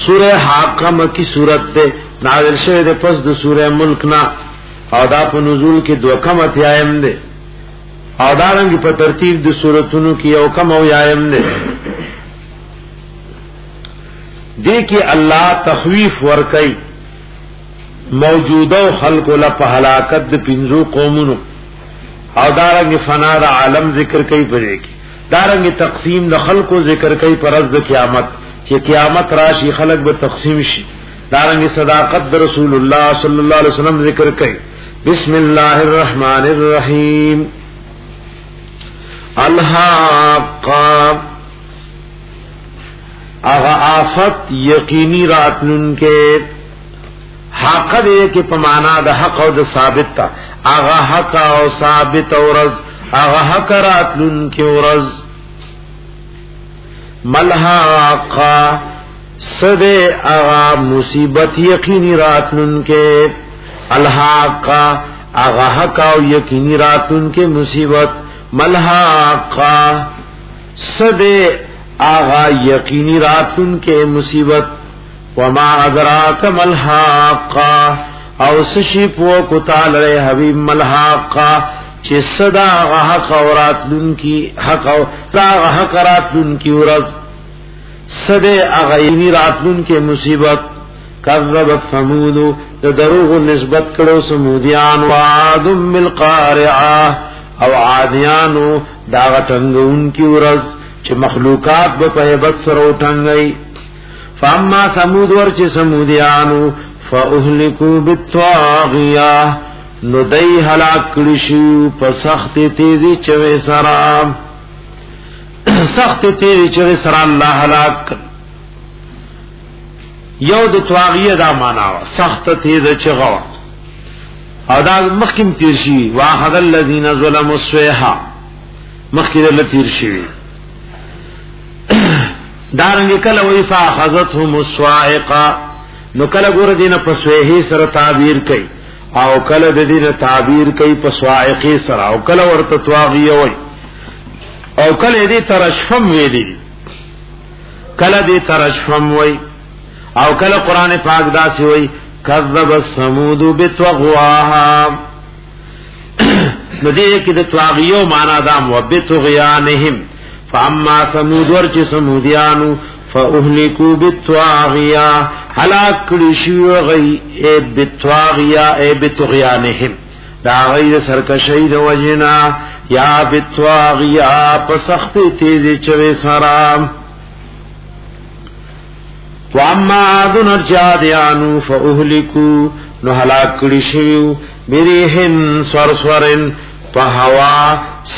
سورہ حاقہ مکی سورت تے نازل شوه ده پس د سورہ ملک نا او دا په نزول کې دو کم اتیایم ده او دا رنګ په ترتیب د سوراتونو کې یو کم او یایم ده دې کې الله تخویف ورکي موجوده خلق له په هلاکت د پنځو قومونو او دا رنګ فنا د عالم ذکر کوي پرې کې دا رنګ تقسیم د خلقو ذکر کوي پر ورځ د قیامت چې قیامت راشي خلق به تقسیم شي دا رنګ صداقت د رسول الله صلی الله علیه وسلم ذکر کوي بسم الله الرحمن الرحیم الحاقہ اغا آفت یقینی راتنن کے حق دے کے پمانا دا حق او دا ثابت تا اغا حق او ثابت او رز اغا حق راتنن کے رز ملحاقہ صدے اغا مصیبت یقینی راتنن کے الحاقہ اغا حق او یقینی راتنن کے مصیبت ملحاقہ صدے آغا یقینی راتن کے مصیبت وما ادراک ملحاقہ او سشی پو کتال رے حبیب ملحاقہ چی صدا آغا حق راتن کی حق راتن کی ورز صدے آغا یقینی راتن کے مصیبت کذبت ثمودو دروغ نسبت کرو سمودیان وعادم بالقارعہ او عادیانو داغتنگون کی ورز چه مخلوقات با پہبت سروٹنگئی فاما ثمود ورچه سمودیانو فاہلکو بالطاغیہ ندئی حلاک کرشیو پا سخت تیزی چوے سرام سخت تیزی چوے سرام اللہ حلاک یو د طاغیہ دا ماناوا سخت تیز چغوا او دا مخکم تیرشی واخذ الذین ظلموا الصیحہ مخکم دل تیرشی دارنگی کل وی فاخذتهم الصواعقہ نو کل گور دین پسویحی سر تعبیر کئی او کل دین تعبیر کئی پسواعقی سر او کل ورط طاغیہ وی او کل دی ترشفم وی دی کل دی ترشفم وی او کل قرآن پاک داسی وی کذب الثمود بطغواها نو دې کې د طاغیو معنا دا وبطغیانهم فاما ثمود ورچ سمودیانو فاهلكوا بالطاغیه هلاک شو غي بالطاغیه بطغیانهم دا غیر سرکشی د وجنا یا بالطاغیه پسخت تیز چوي سرام واما عادن ارجادیانو فاهلكوا نو هلاک شو بریحن سرسورن پہوا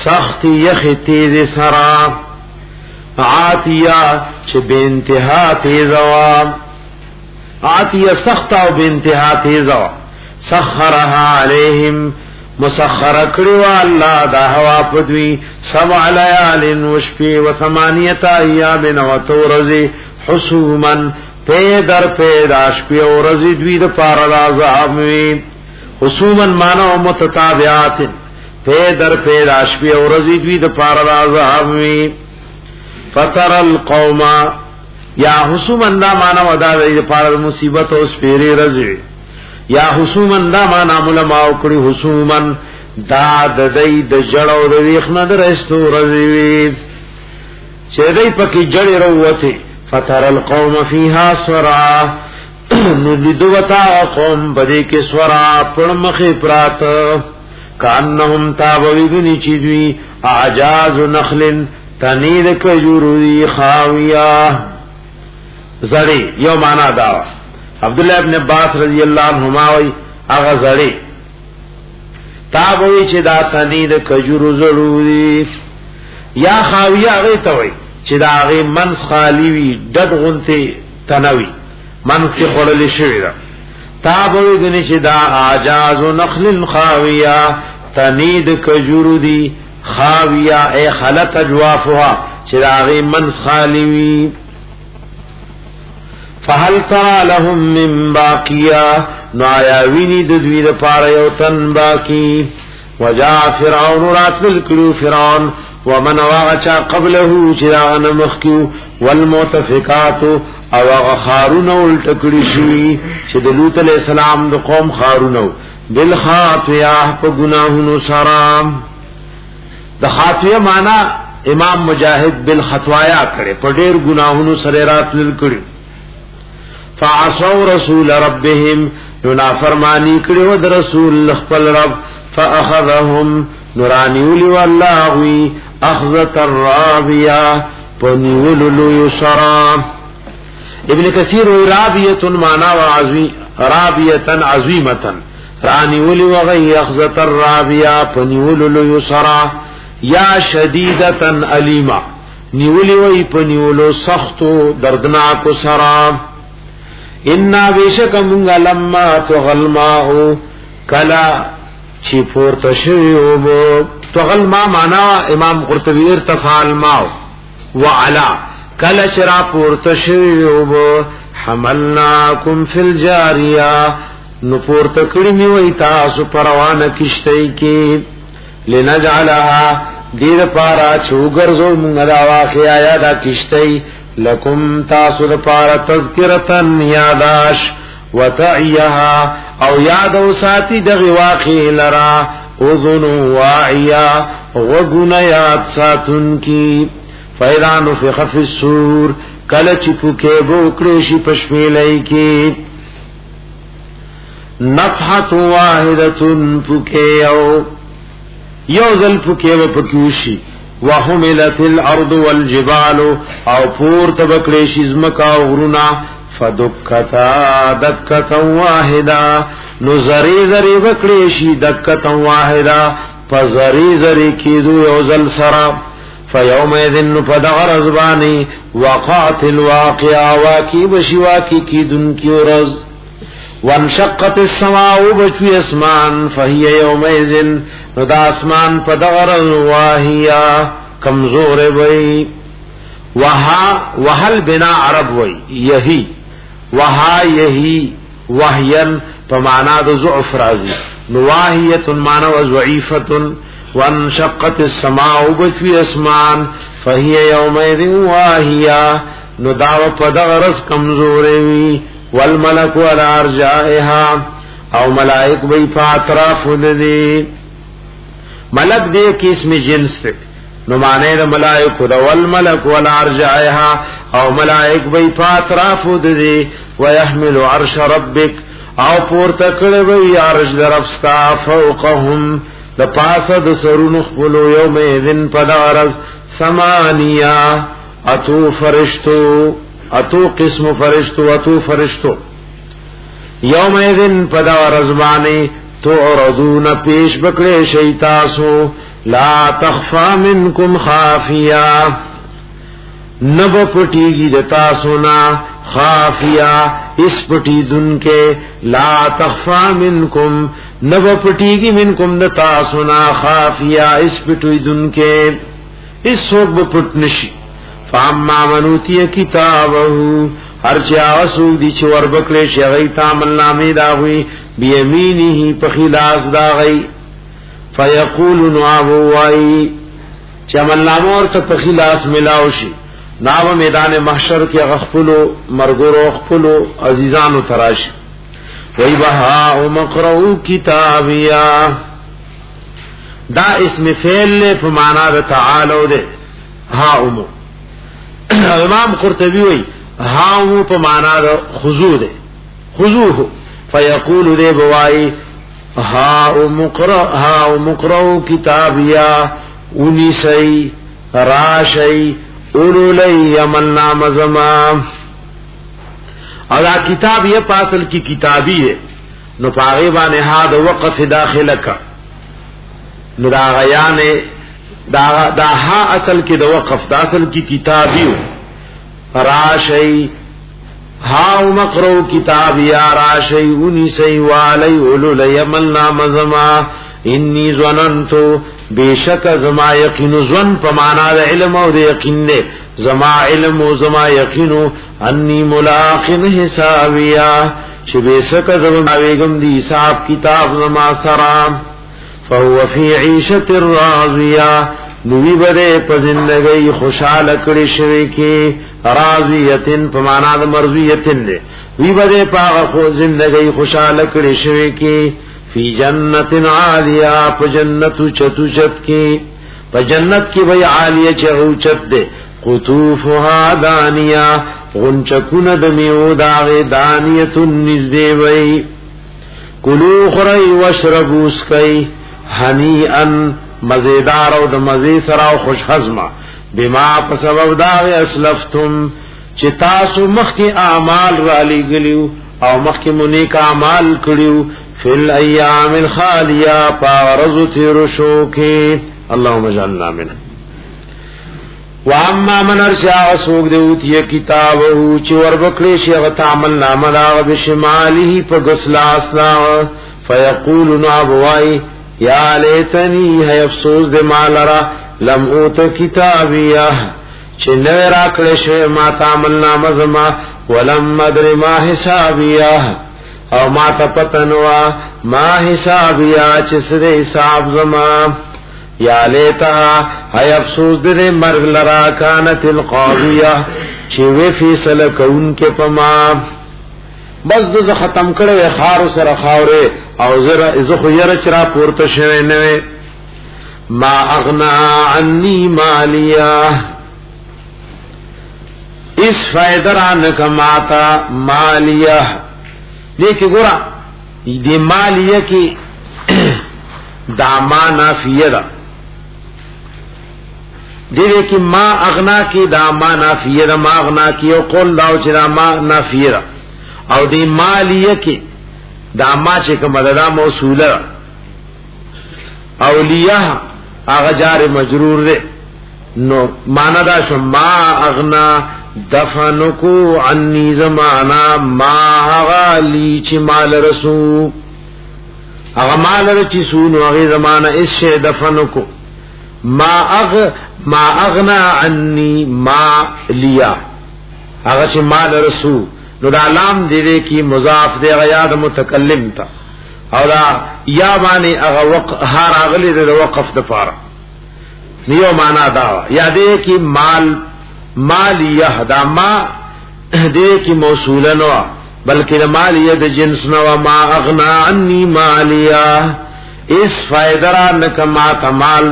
سخت یخ تیز سرا عاتیہ چھ بے انتہا تیزوا عاتیہ سخت و بے انتہا تیزوا سخرها علیہم مسخر کروا اللہ دا ہوا پدوی 7 لیال وشپی و 8 ایام و تورزی حسوما پیدر پیداش پی و رزی دوی دا پارلازامی حسوما مانا و متتابعات پیدر پیداش پی و رزی دوی دا پارلازامی فتر القوم یا حسوما دا مانا و دا دا پارل مصیبت و سپیری رزی یا حسوما دا مانا ملماو کری حسوما دا دی دا جڑ و دا ویخنا دا رستو رزیوی چه دی پکی جڑی روتی فتر القوم فیها سورا ندوتا قوم بدے کے سورا پرمخی پرات کانہم تابوی بنی چیدوی اعجاز نخل تنید کجوروی خاویہ زڑی یو مانا داوا عبداللہ ابن عباس رضی اللہ عنہما وی اغا زڑی تابوی چی دا تنید کجورو زڑوی یا خاویہ غیتوی چې دا غي منس خالی وی دد غنته تنوي منس کې خړلې شوی دا تابوی غنی چې دا اعجاز نخل خاویہ تنید کجورو دی خاویہ اے خلق اجوافها چې دا غي منس خالی وی فهل ترى لهم من باقیہ نو آیا ویني د دوی لپاره یو تن باقی وجاء فرعون راتل کلو فرعون ومن واغچا قبله چراغ نمخکیو والموتفقات او هغه خارونه ولټکړي شي چې د لوط علیہ السلام د قوم خارونه بالخاطئه په گناهونو سره. د خاطئه معنا امام مجاهد بالخطوایا کړي په ډېر گناهونو سره راتل کړي. فعصوا رسول ربهم نو نافرمانی کړي و د رسول خپل رب فاخذهم نورانیولی واللهوی اخذت الرابیه پنیولو یسرا. ابن کثیر رابیه معنا وعزوی رابیه عظیمه رانیولی وغی اخذت الرابیه پنیولو یسرا یا شدیدتا علیما نیولی وی پنیولو سختو دردناکو سرا. انا بیشک منگا لما تغلماہو کلا چی پورتا شویو تغلما مانا امام قرطبی ارتفاع الماو وعلا کلا چرا پورتا شویو حملناکم فی الجاریہ نو پورتا کرمی وی تاسو پروان کشتی کی لنجعلها دیر پارا چوگرزو منگا دا واقعی آیا دا کشتی لکم تاسو دا پارا تذکرتن یاداش وتعیها او یادو ساتی دغی واقعی لرا اذنو واعیا وگن یاد ساتن کی. فیضا نفخ فی الصور کلچ پوکے بوکڑیشی پشمیلئی کی نفحت واحدتن پوکے یوزل پوکے و پکیوشی وحملت الارض والجبال او پور تبکڑیشی زمکا غرونا فدکتا دکتا واحدا نو زری زری بکڑیشی دکتا واحدا فزری زری کیدو یوزل سرا. فیوم ایذن پدغر ازبانی وقعت الواقعا واقی بشی واقی کیدن کی ورز. وانشقت السماء بچوی اسمان فہی یوم ایذن نو دا اسمان پدغر واہیا کمزور بئی. وحل بنا عرب وئی یہی وہا یہی وحین پمانا دو ضعف رازی نواہیت مانا وضعیفت. وانشقت السماء بچوی اسمان فہی یومئذ واہیا نو داو پدغرس کمزوری. والملک على ارجائها او ملائک بی پاتراف دی ملک دے کی اسم جنس تے نو مانے دا ملائک دا والملک على ارجائها او ملائک بی پاتراف دی ویحمل عرش ربک او پورتکڑ بی عرش در افستا فوقهم دا پاسد سرون خبلو یوم ایذن پدارز ثمانیہ اتو فرشتو اتو قسم فرشتو اتو فرشتو یوم ایذن پدا رزبانی تعرضون پیش بکڑے شیطاسو لا تخفا منکم خافیا نب پٹیگی دتاسونا خافیا اس پٹی دن کے لا تخفا منکم نب پٹیگی منکم دتاسونا خافیا اس پٹی دن کے اس سوک بپٹنشی. فاما منوتی کتابہو ہر چاوسو دی چور بکلے شغیتا من نامی داوی بیمینی ہی پخیلاس داغی فیقول نوابو وائی چمن نامور تا پخیلاس ملاوشی ناو میدان محشر کے غخپلو مرگرو غخپلو عزیزانو تراشی وی بہاو مقرعو کتابیا دا اسم فعل لے پمانا دا تعالو دے ہاؤمو. امام قرطبی وی ہاؤ پا مانا دا خضوع دے خضوع فیقول دے بوائی ہاؤ مقرعو کتابیا اونی سی راشی اولو لی عملنا مزمام. اور کتاب یہ پاسل کی کتابی ہے نو پاغیبان ہاد وقف داخل کا نو دا غیان دا ہا اصل کی دا وقف دا اصل کی کتابیو راشی ہاو مقرو کتابیا راشی انی سی والی اولو لیملنا مزما انی زوننتو بیشک زما یقینو زون پمانا دا علم و دا یقین دے زما علم و زما یقینو انی ملاقن حسابیا چھ بیشک زما ویگم دی حساب کتاب زما سرام. فهو فی عیشت الراضیہ نوی بدے پا زندگی خوشحال کڑی شوی کی راضیتن پمانا د مرضیتن دے وی بده پاغه خو زندگی خوشاله کړي شوی کې فی جنت عالیہ په جنت چتو چت کې په جنت کې وی عالیہ چو چت دے قطوفها دانیہ غنچکون د میو داغه دانیه نزدې وی کلوا خری واشربوا اسقی هنیئا مزیدار او د مزی سره او خوش هضمه بما په سبب دا اسلفتم چې تاسو مخکې اعمال را لګلیو او مخکې مونږه اعمال کړیو فل ایام الخالیه پارزو تیر شو کې اللهم اجعلنا منه واما من ارشا سوق دیوتی کتاب او چې وربکړي شي غ تعامل نامه دا بشماله په غسلاس لا فیقول نعبوای یا لیتنی ہے افسوس دے مالرا لم اوت کتابیہ چھ نوے راکڑے شوے ما تعمل نام زما ولم مدر ما حسابیہ او ما تپتنوا ما حسابیہ چھ سدے حساب زما یا لیتا ہے افسوس دے مرگ لرا کانت القاضیہ چھ وی فیصل کون کے پما بس د ختم کړي خار سره خاوره او زه خو یره چر پورته شوه نه ما اغنا عني مالیا اس فیدران کماتا مالیا دیکھ ګورا دې مالیا کې داما نافیه ده دې کې ما اغنا کې داما نافیه ده ما اغنا کې او قول دا چې ما نافیه ده او دی مالیه کې دا ما چې کومه دا موصوله اولیه هغه جار مجرور ده نو معنا دا شو ما اغنا دفنکو عنی زمانا ما غالی چې مال رسو هغه مال رچی سونو هغه زمانہ اس شی دفنکو ما اغنا عنی ما لیا هغه چې مال رسو نو دا لام دې کې مضاف دې غیاد متکلم تا او دا یا باندې هغه هر اغلی د وقف د پاره نیو معنا دا یا دې کې مال یهدا ما دې کې موصوله نو بلکې مال ید جنس نو ما اغنا عني مالیا اس فائدرا نکما تمال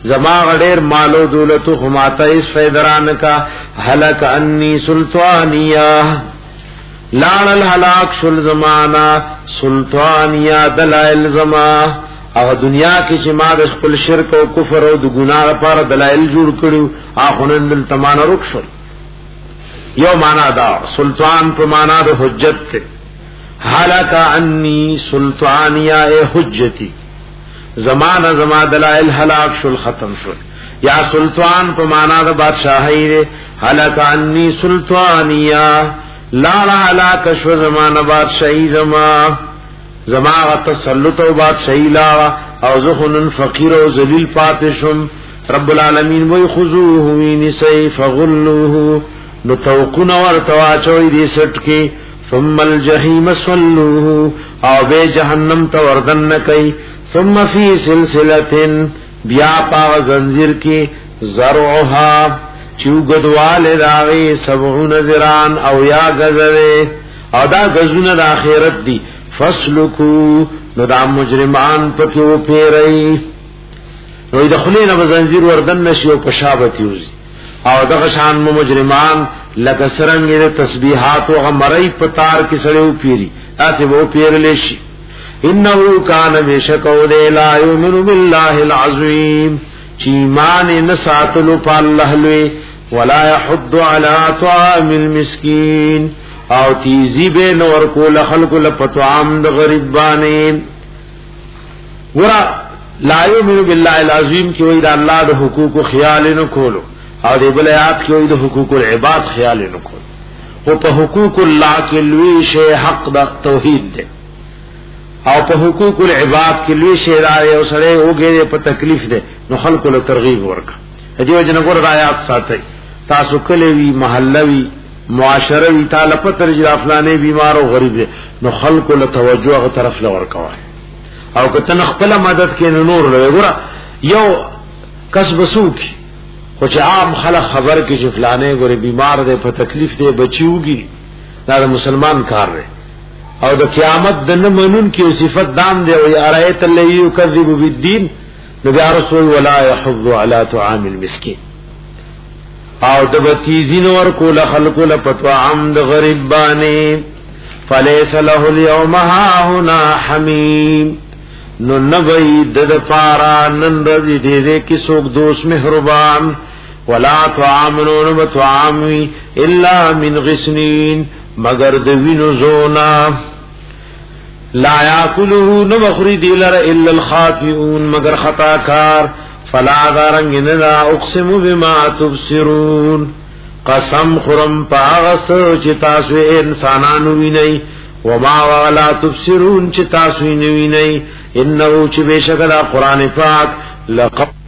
زما غډیر مالو دولتو خماتا اس فیدران کا حلق انی سلطانیہ لان الحلاق شل زمانا سلطانیہ دلائل زما او دنیا کی شما د خپل شرک او کفر او د ګناه لپاره دلائل جوړ کړو اخونن دل تمان رخصل یو معنا دا سلطان په معنا د حجت ته حلق انی سلطانیہ حجتی زمانہ زما دلائل ہلاک شل ختم شل یا سلطان په معنا د بادشاہی ره هلاک انی سلطانیہ لا هلاک شو زمانہ بادشاہی زما تسلط او بادشاہی لا او زخن فقیر او ذلیل پاتشم رب العالمین وی خذوه ونسی فغلوه نتوقن ورتوا چوي دي سټ کې ثم الجحیم صلوه او به جهنم ته وردن کوي ثم فی سلسلة بیا پا زنجیر کی زرعها چوگدوال داغی 70 ذران او یا گزوے او دا گزون دا آخرت دی فسلکو نو دا مجرمان پکیو پیرئی نو دخلین با زنجیر وردن نشی و پشابتی ہوزی او دا غشان مجرمان لکسرنگی دا تسبیحات و غمرائی پتار کسڑے و پیری آتی وہ پیر لیشی انہو کان بشکو دے لا یؤمن باللہ العظیم چیمان نساتلو پا اللہ لوے ولا یحض علی طعام المسکین او تیزی بے نور کو لخلق لپطعام دا غریب بانے ورا لا یؤمن باللہ العظیم کی وید اللہ دا حقوق خیال نکولو او دے بلیات کی وید حقوق العباد خیال نکولو او پا حقوق اللہ کے لوی شے حق دا توحید دے او په حقوق العباد کې لوی شیرای او سره وګړي په تکلیف ده نو خلق له ترغیب ورکا دیو جن ګور آیات ساتي تاسو کلیوی محلوی معاشروی تعالی په ترجیح افلانې بیمار او غریب ده نو خلق له توجه غ طرف له ورکا او که تن خپل مدد کې نور له ګور یو کسب سوک خو چې عام خلک خبر کې چې فلانه ګوره بیمار دی په تکلیف دی بچیوږي دا مسلمان کار دی او د قیامت د نه منون کې صفت دام دی او ارایت الذی یکذب بالدین نبی رسول ولا یحض علی طعام المسکین او د بتیزین ور کول خلق له پطعام د غریب باندې فلیس له اليوم ها هنا حمیم نو نبی د پارا نن رضی دې کې څوک دوست مهربان ولا طعامون بطعامی الا من غسنین مگر د وینو زونا لا یاکلوه نبخری دیلر الا الخاطئون مگر خطا کار فلا دارنگ ندا اقسم بما تبصرون قسم خرم پاغس چتاسو انسانانو وینئی وما ولا تبصرون چتاسو وینئی انہو چی بیشکل قرآن پاک لقب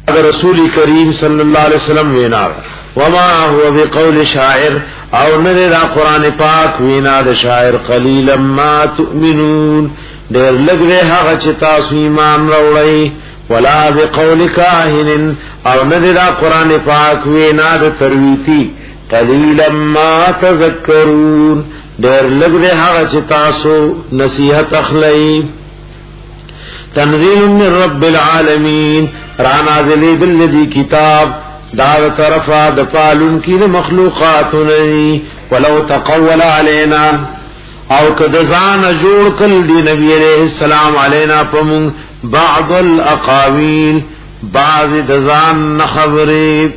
رسول کریم صلی اللہ علیہ وسلم وینا وما هو بقول شاعر او نه دا قرآن پاک وینا د شاعر قلیلا ما تؤمنون ډیر لږ دی هغه چې تاسو ایمان راوړئ ولا بقول کاهن او نه دا قرآن پاک وینا د ترویتی قلیلا ما تذکرون ډیر لږ دی هغه چې تاسو نصیحت اخلئ تنزیل من رب العالمین را نازلی بالذی کتاب دا طرفا د پالون کی مخلوقات نئی ولو تقول علینا او کد ځان جوړ کل دی نبی علیہ السلام علینا پمون بعض الاقاویل بعض د ځان خبرې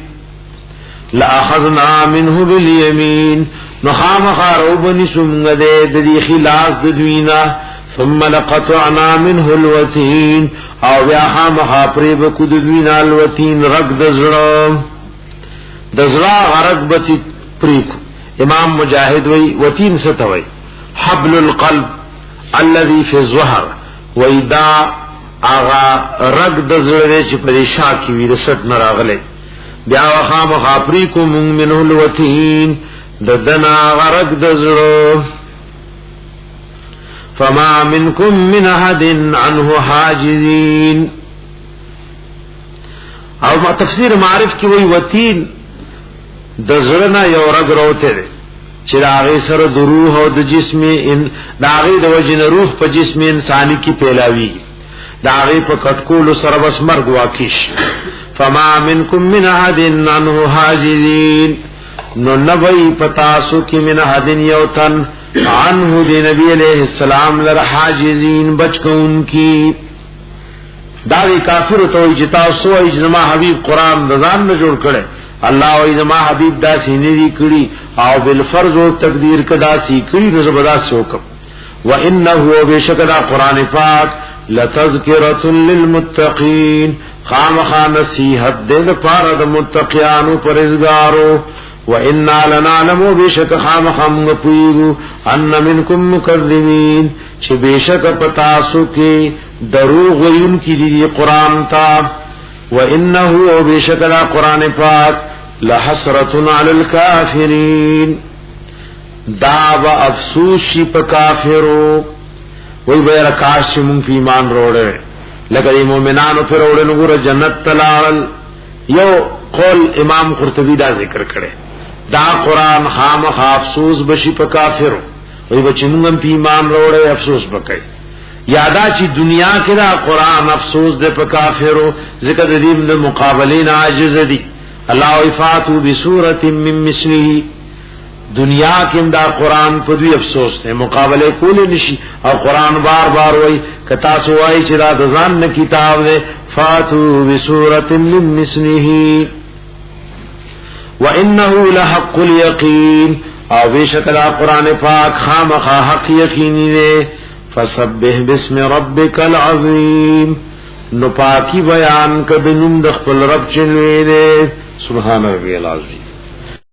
لاخذنا منه بالیمین نخام خاروبنی سمغه د دې خلاص د دوینا ثم لقطعنا منه الوتين او بیا خامخا پریب کود دوینا الوتين رگ دزرا غرق بتی پریب امام مجاہد وی وتين ستوي حبل القلب الذي في الظهر ویدا آغا رگ دزرا چی پریشا کی وی رسٹ نراغلے بیا خامخا پریب منه الوتين ددنا غرق دزرا فما منكم من احد عنه حاجزين او ما تفسیر معرف کی وی وتین د زړه یو رګ راوته چې راغی سره د روح او د جسم ان داغي د وجن روح په جسم انساني کی پیلاوی داغي په کټکول سره بس مرګ واقعش فما منكم من احد عنه حاجزين نو نبی پتاسو کی من احد یوتن عنه دی نبی علیہ السلام لر حاجزین بچ کون کی داوی کافر تو اجتا سو اجما حبیب قرآن رضان نہ جوڑ کرے اللہ و اجما حبیب دا سینی دی کری او بالفرض و تقدیر کدا سی کری نزبدا سوکم وانه بشکدا قرآن پاک لتذکرۃ للمتقین خامخا نصیحت دے پارد متقیانو پرزگارو وَإِنَّا لَنَعْلَمُ بِشَكَ خَامَخَامُ غَپُيرُ أَنَّ مِنْكُمْ مُكَذِّبِينَ چه بشک پتاسو کی دروغ ویون کی دی قرآن تا وَإِنَّهُ بِشَكَ لا قرآن پاک لَحَسْرَةٌ عَلَى الْكَافِرِينَ داب افسوس شی پا کافرو وی بیر کاش چه من فی ایمان روڑے لکہ مومنانو پی روڑے نگور جنت تلال یو قول امام قرطبی دا ذکر کرے دا قرآن خام افسوس بشی پا کافرو وی بچی منگم پی ایمان روڑے افسوس بکئی یادا چی دنیا کی دا قرآن افسوس دے پا کافرو ذکر دیم دا مقابلین عاجز دی اللہ وفاتو بسورت من مثلی دنیا کی دا قرآن پا دوی افسوس دے مقابلے کولی نشی اور قرآن بار بار وی کتاسو وائی چی دا دزان نا کتاب دے فاتو بسورت من مثلی وَإِنَّهُ لَحَقُّ الْيَقِينِ او بیشکل قرآن پاک خامخا حق یقینی دے فَسَبِّحْ بِسْمِ رَبِّكَ الْعَظِيمِ نو پاکی بیان کبنم دخل رب چنوے دے سبحان ربی العظیم